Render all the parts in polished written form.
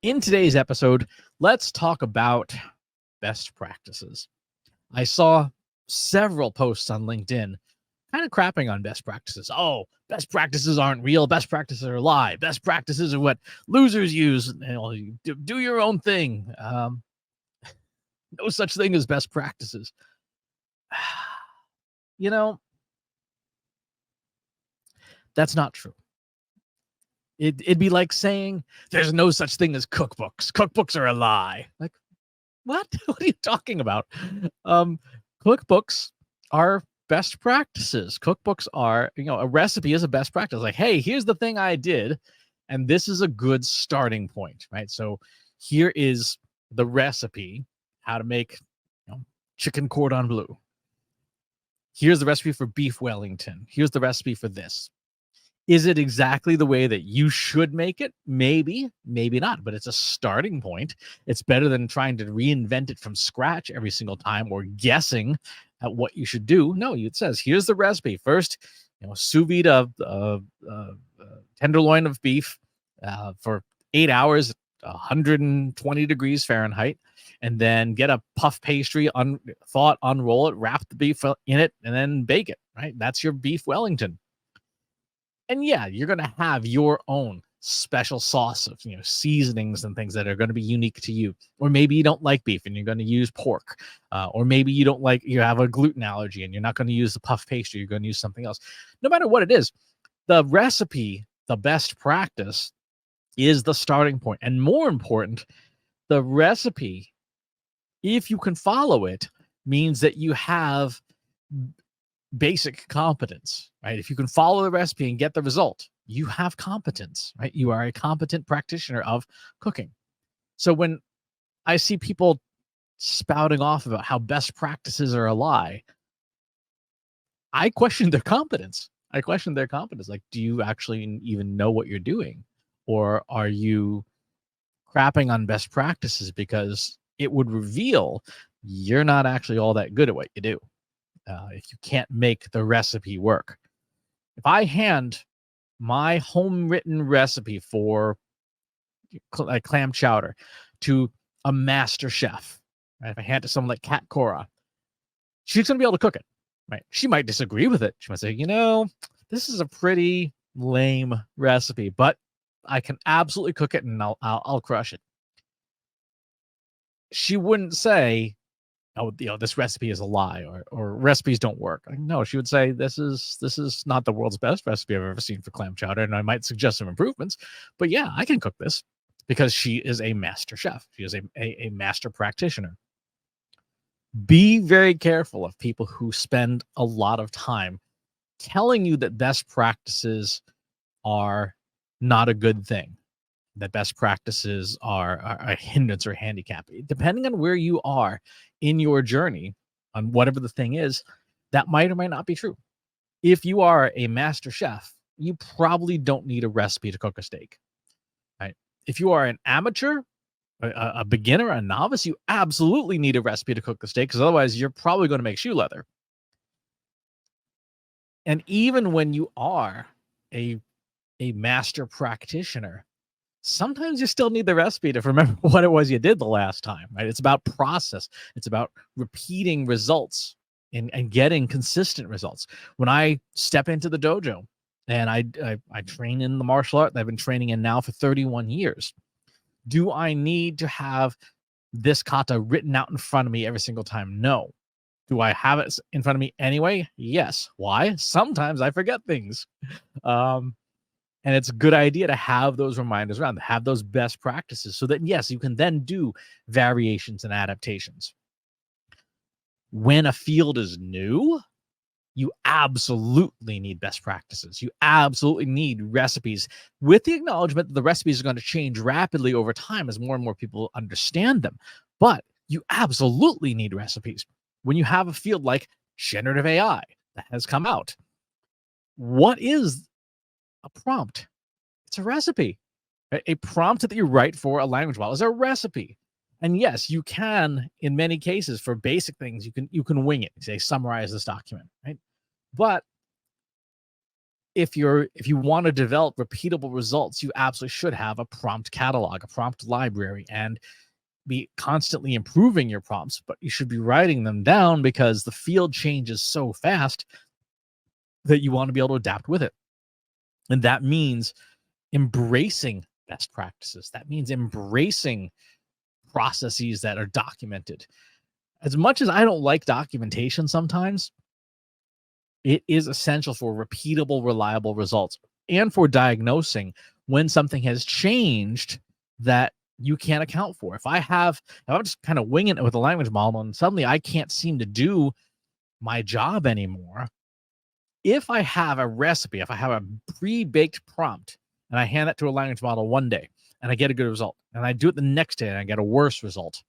In today's episode, let's talk about best practices. I saw several posts on LinkedIn kind of crapping on best practices. Oh, best practices aren't real. Best practices are a lie. Best practices are what losers use. You do your own thing. No such thing as best practices. You know, that's not true. It'd be like saying there's no such thing as cookbooks. Cookbooks are a lie. Like, what? What are you talking about? Cookbooks are best practices. Cookbooks are, a recipe is a best practice. Like, hey, here's the thing I did, and this is a good starting point, right? So here is the recipe, how to make chicken cordon bleu. Here's the recipe for beef Wellington. Here's the recipe for this. Is it exactly the way that you should make it? Maybe, maybe not, but it's a starting point. It's better than trying to reinvent it from scratch every single time or guessing at what you should do. No, it says, here's the recipe. First, sous vide tenderloin of beef for 8 hours, 120 degrees Fahrenheit, and then get a puff pastry, unroll it, wrap the beef in it, and then bake it, right? That's your beef Wellington. And yeah, you're going to have your own special sauce of, seasonings and things that are going to be unique to you. Or maybe you don't like beef and you're going to use pork. Or maybe you have a gluten allergy and you're not going to use the puff pastry. You're going to use something else. No matter what it is, the recipe, the best practice is the starting point. And more important, the recipe, if you can follow it, means that you have basic competence, right? If you can follow the recipe and get the result, you have competence, right? You are a competent practitioner of cooking. So when I see people spouting off about how best practices are a lie, I question their competence. Like, do you actually even know what you're doing? Or are you crapping on best practices because it would reveal you're not actually all that good at what you do? If you can't make the recipe work. If I hand my home-written recipe for clam chowder to a master chef, right? If I hand it to someone like Kat Cora, she's going to be able to cook it, right? She might disagree with it. She might say, this is a pretty lame recipe, but I can absolutely cook it and I'll crush it. She wouldn't say, oh, this recipe is a lie, or recipes don't work. No, she would say, this is not the world's best recipe I've ever seen for clam chowder, and I might suggest some improvements, but yeah, I can cook this, because she is a master chef. She is a master practitioner. Be very careful of people who spend a lot of time telling you that best practices are not a good thing, that best practices are a hindrance or handicap. Depending on where you are in your journey, on whatever the thing is, that might or might not be true. If you are a master chef, you probably don't need a recipe to cook a steak, right? If you are an amateur, a beginner, a novice, you absolutely need a recipe to cook the steak, because otherwise you're probably going to make shoe leather. And even when you are a master practitioner, sometimes you still need the recipe to remember what it was you did the last time, right? It's about process. It's about repeating results and getting consistent results. When I step into the dojo and I train in the martial art that I've been training in now for 31 years, do I need to have this kata written out in front of me every single time? No. Do I have it in front of me anyway? Yes. Why? Sometimes I forget things. And it's a good idea to have those reminders around, to have those best practices, so that, yes, you can then do variations and adaptations. When a field is new, you absolutely need best practices. You absolutely need recipes, with the acknowledgement that the recipes are going to change rapidly over time as more and more people understand them. But you absolutely need recipes. When you have a field like generative AI that has come out, what is a prompt? It's a recipe. A prompt that you write for a language model is a recipe. And yes, you can, in many cases, for basic things, you can wing it. Say, summarize this document, right? But if you want to develop repeatable results, you absolutely should have a prompt catalog, a prompt library, and be constantly improving your prompts, but you should be writing them down because the field changes so fast that you want to be able to adapt with it. And that means embracing best practices. That means embracing processes that are documented. As much as I don't like documentation sometimes, it is essential for repeatable, reliable results and for diagnosing when something has changed that you can't account for. If I'm just kind of winging it with a language model and suddenly I can't seem to do my job anymore, if I have a recipe, if I have a pre-baked prompt and I hand that to a language model one day and I get a good result, and I do it the next day and I get a worse result,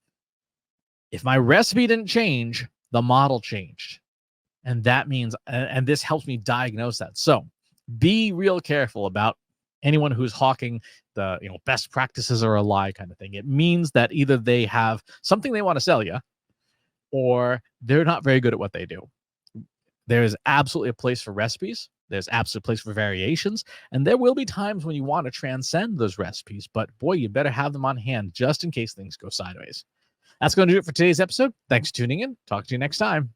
if my recipe didn't change, the model changed. And that means, and this helps me diagnose that. So be real careful about anyone who's hawking the best practices are a lie kind of thing. It means that either they have something they want to sell you, or they're not very good at what they do. There is absolutely a place for recipes. There's absolutely a place for variations. And there will be times when you want to transcend those recipes. But boy, you better have them on hand just in case things go sideways. That's going to do it for today's episode. Thanks for tuning in. Talk to you next time.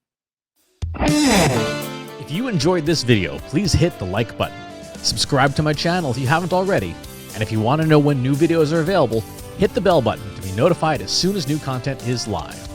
If you enjoyed this video, please hit the like button. Subscribe to my channel if you haven't already. And if you want to know when new videos are available, hit the bell button to be notified as soon as new content is live.